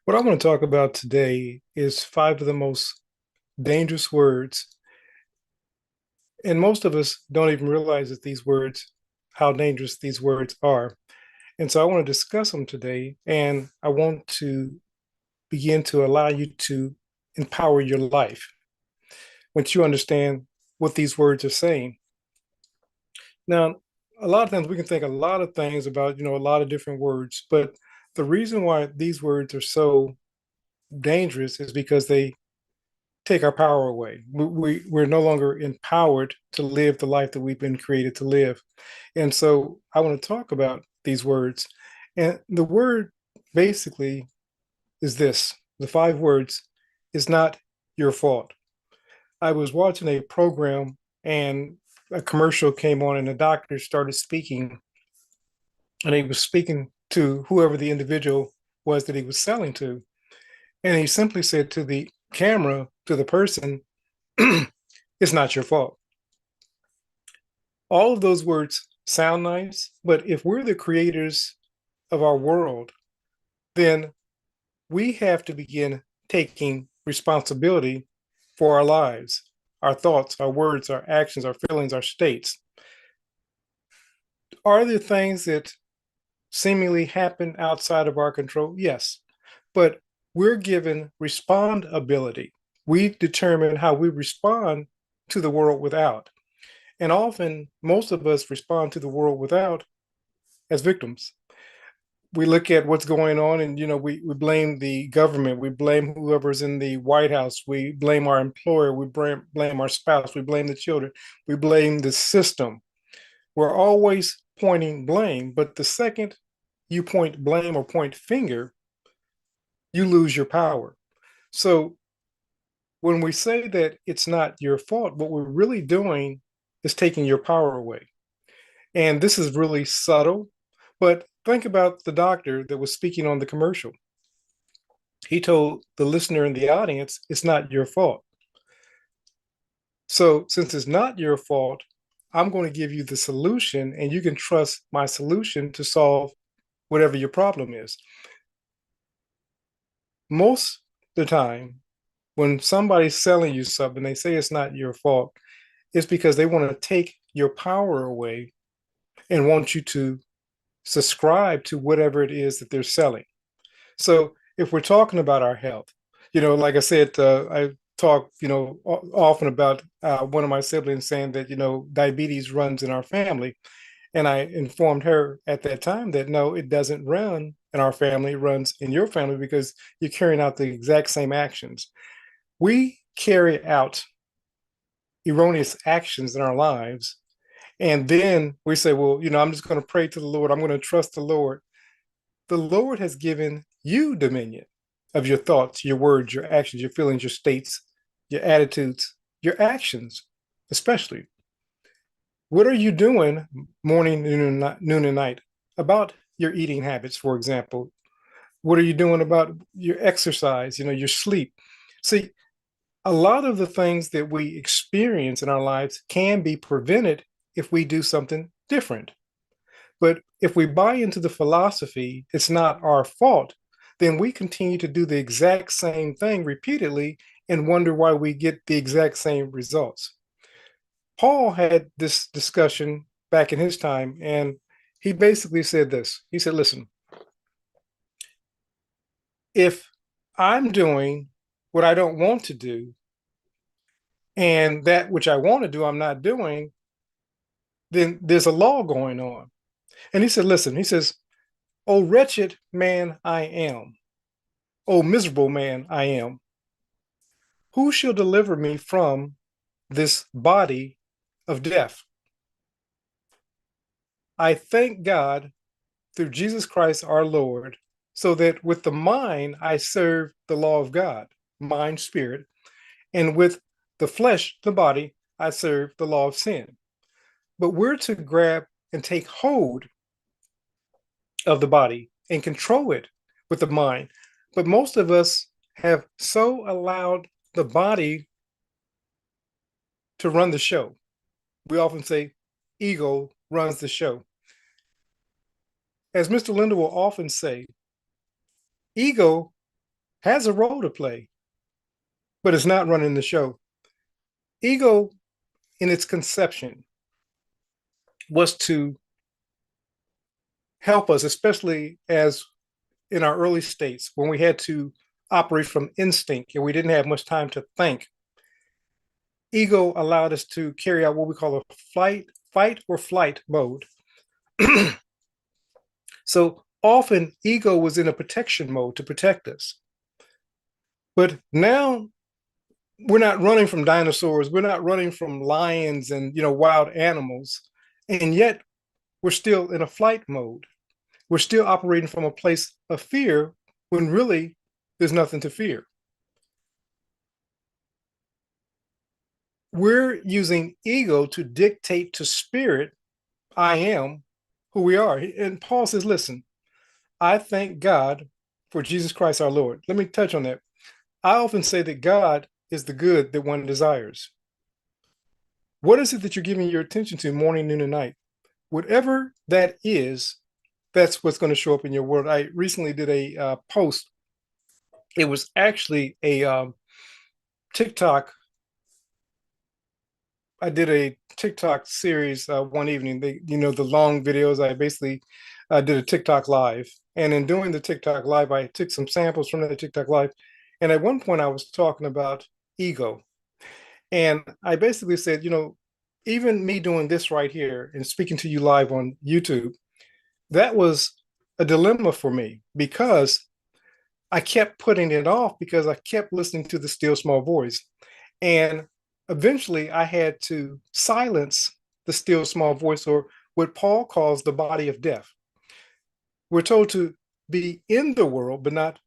What I want to talk about today is five of the most dangerous words. And most of us don't even realize that how dangerous these words are. And so I want to discuss them today. And I want to begin to allow you to empower your life once you understand what these words are saying. Now, a lot of times we can think a lot of things about, a lot of different words, but the reason why these words are so dangerous is because they take our power away. We're no longer empowered to live the life that we've been created to live. And so I want to talk about these words. And the word basically is this: the five words is not your fault. I was watching a program and a commercial came on, and the doctor started speaking, and he was speaking to whoever the individual was that he was selling to. And he simply said to the camera, to the person, it's not your fault. All of those words sound nice, but if we're the creators of our world, then we have to begin taking responsibility for our lives, our thoughts, our words, our actions, our feelings, our states. Are there things that seemingly happen outside of our control? Yes, but we're given respond ability. We determine how we respond to the world without. And often, most of us respond to the world without as victims. We look at what's going on and we blame the government, we blame whoever's in the White House, we blame our employer, we blame our spouse, we blame the children, we blame the system. We're always pointing blame, but the second you point blame or point finger, you lose your power. So when we say that it's not your fault, what we're really doing is taking your power away. And this is really subtle, but think about the doctor that was speaking on the commercial. He told the listener in the audience, it's not your fault. So, since it's not your fault, I'm going to give you the solution, and you can trust my solution to solve whatever your problem is. Most of the time, when somebody's selling you something, they say it's not your fault, it's because they want to take your power away and want you to subscribe to whatever it is that they're selling. So if we're talking about our health, like I said, I talk, often about one of my siblings saying that, diabetes runs in our family. And I informed her at that time that no, it doesn't run in our family, it runs in your family because you're carrying out the exact same actions. We carry out erroneous actions in our lives. And then we say, well, I'm just going to pray to the Lord. I'm going to trust the Lord. The Lord has given you dominion of your thoughts, your words, your actions, your feelings, your states, your attitudes, your actions, especially. What are you doing morning, noon, and night about your eating habits, for example? What are you doing about your exercise, your sleep? See, a lot of the things that we experience in our lives can be prevented if we do something different. But if we buy into the philosophy, it's not our fault, then we continue to do the exact same thing repeatedly and wonder why we get the exact same results. Paul had this discussion back in his time, and he basically said this. He said, listen, if I'm doing what I don't want to do, and that which I want to do, I'm not doing, then there's a law going on. And he said, listen, he says, oh, wretched man I am. Oh, miserable man I am. Who shall deliver me from this body of death? I thank God through Jesus Christ our Lord, so that with the mind I serve the law of God, mind, spirit, and with the flesh, the body, I serve the law of sin. But we're to grab and take hold of the body and control it with the mind. But most of us have so allowed the body to run the show. We often say ego runs the show. As Mr. Linda will often say, ego has a role to play, but it's not running the show. Ego, in its conception, was to help us, especially as in our early states when we had to operate from instinct and we didn't have much time to think. Ego allowed us to carry out what we call a fight or flight mode. So often ego was in a protection mode to protect us. But now we're not running from dinosaurs, we're not running from lions and wild animals, and yet we're still in a flight mode. We're still operating from a place of fear when really there's nothing to fear. We're using ego to dictate to spirit, I am who we are. And Paul says, listen, I thank God for Jesus Christ our Lord. Let me touch on that. I often say that God is the good that one desires. What is it that you're giving your attention to morning, noon, and night? Whatever that is, that's what's going to show up in your world. I recently did a post. It was actually a TikTok. I did a TikTok series one evening. The long videos. I basically did a TikTok live, and in doing the TikTok live, I took some samples from the TikTok live, and at one point I was talking about ego, and I basically said, even me doing this right here and speaking to you live on YouTube, that was a dilemma for me because I kept putting it off because I kept listening to the still small voice. And eventually I had to silence the still small voice, or what Paul calls the body of death. We're told to be in the world, but not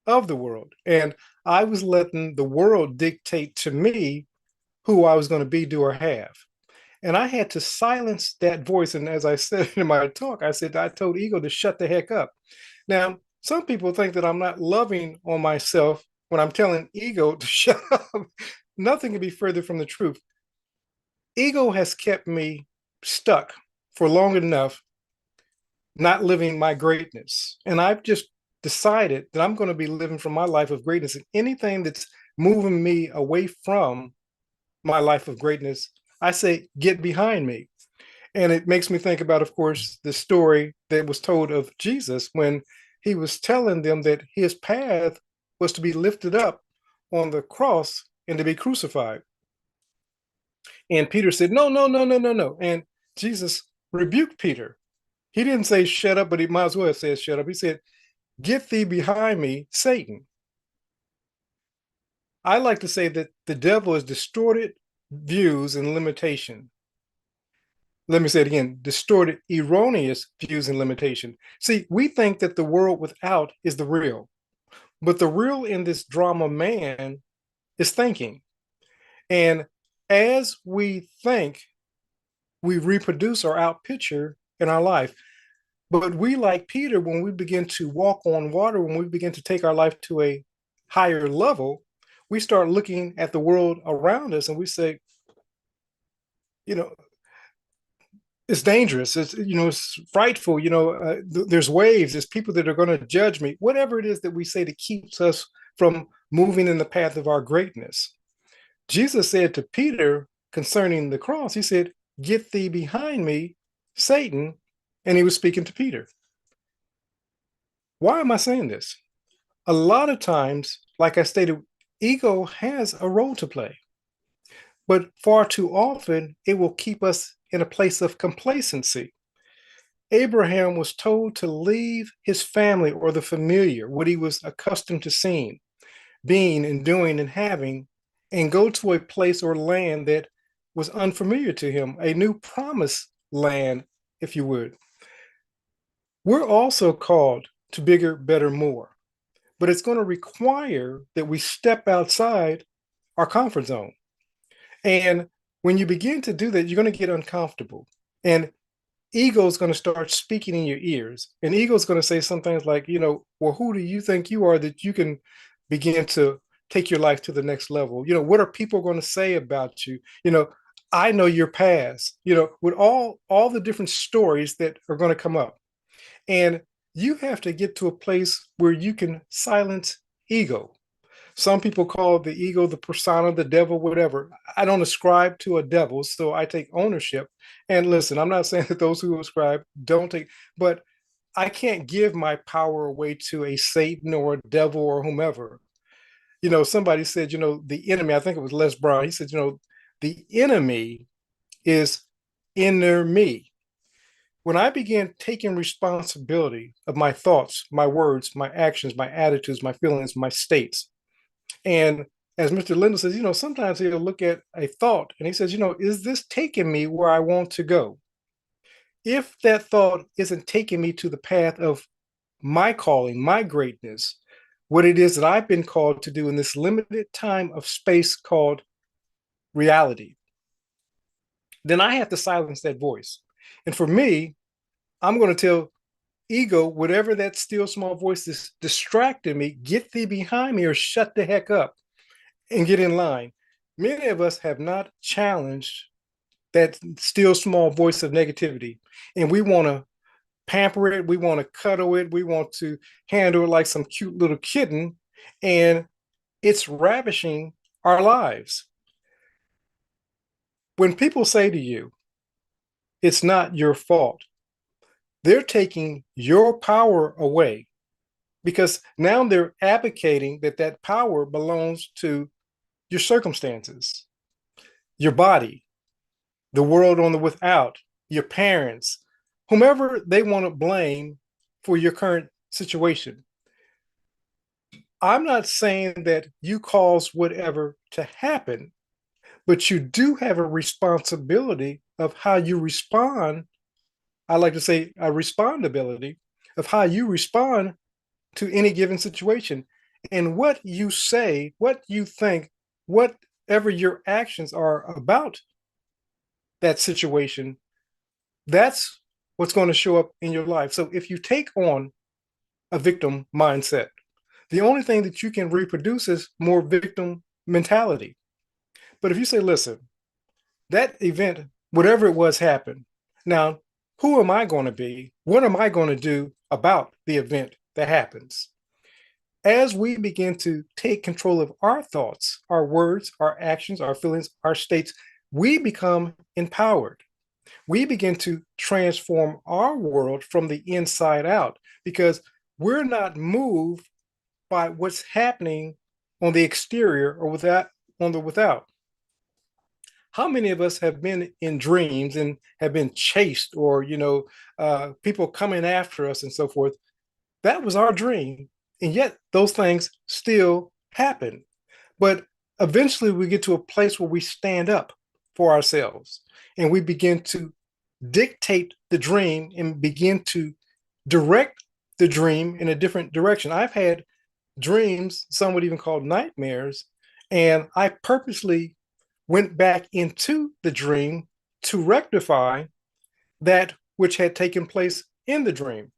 of the world. And I was letting the world dictate to me who I was going to be, do, or have. And I had to silence that voice. And as I said in my talk, I said, I told ego to shut the heck up. Now, some people think that I'm not loving on myself when I'm telling ego to shut up. Nothing can be further from the truth. Ego has kept me stuck for long enough, not living my greatness. And I've just decided that I'm going to be living from my life of greatness. And anything that's moving me away from my life of greatness, I say, get behind me. And it makes me think about, of course, the story that was told of Jesus when he was telling them that his path was to be lifted up on the cross and to be crucified. And Peter said, no, no, no, no, no, no. And Jesus rebuked Peter. He didn't say shut up, but he might as well have said shut up. He said, get thee behind me, Satan. I like to say that the devil is distorted views and limitation. Let me say it again, distorted, erroneous views and limitation. See, we think that the world without is the real, but the real in this drama man is thinking. And as we think, we reproduce our outpicture in our life. But we, like Peter, when we begin to walk on water, when we begin to take our life to a higher level, we start looking at the world around us and we say, you know, it's dangerous. It's frightful. There's waves. There's people that are going to judge me. Whatever it is that we say that keeps us from moving in the path of our greatness. Jesus said to Peter concerning the cross, he said, "Get thee behind me, Satan." And he was speaking to Peter. Why am I saying this? A lot of times, like I stated, ego has a role to play, but far too often it will keep us in a place of complacency. Abraham was told to leave his family or the familiar, what he was accustomed to seeing, being and doing and having, and go to a place or land that was unfamiliar to him, a new promised land, if you would. We're also called to bigger, better, more, but it's going to require that we step outside our comfort zone. And when you begin to do that, you're going to get uncomfortable. And ego is going to start speaking in your ears. And ego is going to say some things like, well, who do you think you are that you can begin to take your life to the next level? What are people going to say about you? I know your past, with all the different stories that are going to come up. And you have to get to a place where you can silence ego. Some people call the ego the persona, the devil, whatever. I don't ascribe to a devil, so I take ownership. And listen, I'm not saying that those who ascribe don't take, but I can't give my power away to a Satan or a devil or whomever. Somebody said, the enemy, I think it was Les Brown, he said, the enemy is inner me. When I began taking responsibility of my thoughts, my words, my actions, my attitudes, my feelings, my states, and as Mr. Lindo says, sometimes he'll look at a thought and he says, is this taking me where I want to go? If that thought isn't taking me to the path of my calling, my greatness, what it is that I've been called to do in this limited time of space called reality, then I have to silence that voice. And for me, I'm going to tell ego, whatever that still small voice is distracting me, get thee behind me or shut the heck up and get in line. Many of us have not challenged that still small voice of negativity, and we want to pamper it, we want to cuddle it, we want to handle it like some cute little kitten, and it's ravishing our lives. When people say to you, it's not your fault, they're taking your power away because now they're advocating that that power belongs to your circumstances, your body, the world on the without, your parents, whomever they want to blame for your current situation. I'm not saying that you cause whatever to happen, but you do have a responsibility of how you respond. I like to say a respondability of how you respond to any given situation. And what you say, what you think, whatever your actions are about that situation, that's what's going to show up in your life. So if you take on a victim mindset, the only thing that you can reproduce is more victim mentality. But if you say, listen, that event, whatever it was, happened. Now, who am I going to be? What am I going to do about the event that happens? As we begin to take control of our thoughts, our words, our actions, our feelings, our states, we become empowered. We begin to transform our world from the inside out because we're not moved by what's happening on the exterior or on the without. How many of us have been in dreams and have been chased or, people coming after us and so forth? That was our dream. And yet those things still happen. But eventually we get to a place where we stand up for ourselves and we begin to dictate the dream and begin to direct the dream in a different direction. I've had dreams, some would even call nightmares, and I purposely went back into the dream to rectify that which had taken place in the dream.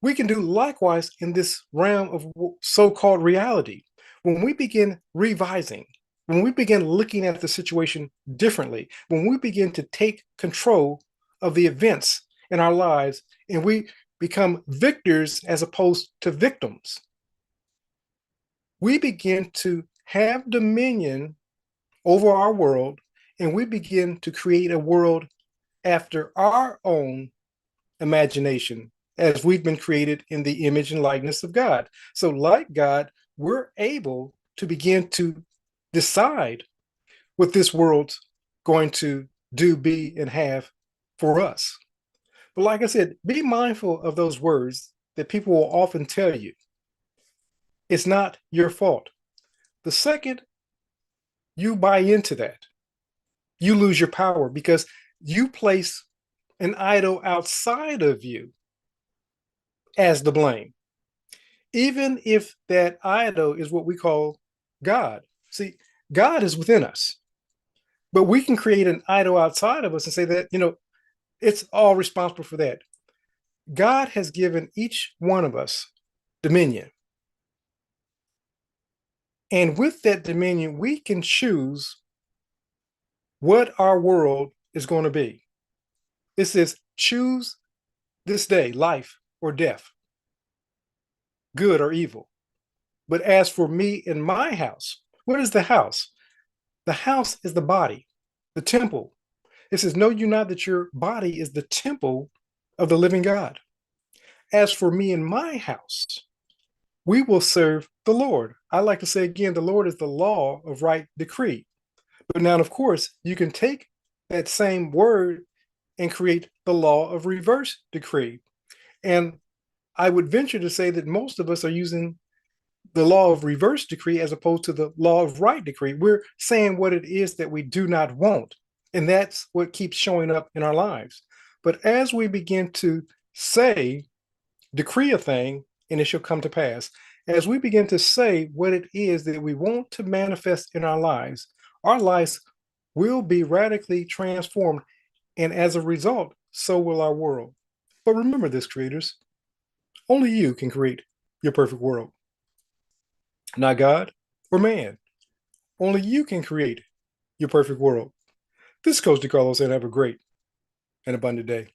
We can do likewise in this realm of so-called reality. When we begin revising, when we begin looking at the situation differently, when we begin to take control of the events in our lives and we become victors as opposed to victims, we begin to have dominion over our world and we begin to create a world after our own imagination as we've been created in the image and likeness of God. So like God, we're able to begin to decide what this world's going to do, be, and have for us. But like I said, be mindful of those words that people will often tell you. It's not your fault. The second you buy into that, you lose your power because you place an idol outside of you as the blame. Even if that idol is what we call God. See, God is within us, but we can create an idol outside of us and say that, it's all responsible for that. God has given each one of us dominion. And with that dominion, we can choose what our world is going to be. It says, choose this day life or death, good or evil. But as for me and my house, what is the house? The house is the body, the temple. It says, know you not that your body is the temple of the living God. As for me and my house, we will serve the Lord. I like to say again, the Lord is the law of right decree. But now, of course, you can take that same word and create the law of reverse decree. And I would venture to say that most of us are using the law of reverse decree as opposed to the law of right decree. We're saying what it is that we do not want. And that's what keeps showing up in our lives. But as we begin to say, decree a thing, and it shall come to pass, as we begin to say what it is that we want to manifest in our lives will be radically transformed. And as a result, so will our world. But remember this, creators, only you can create your perfect world, not God or man. Only you can create your perfect world. This is Coach DeCarlo saying have a great and abundant day.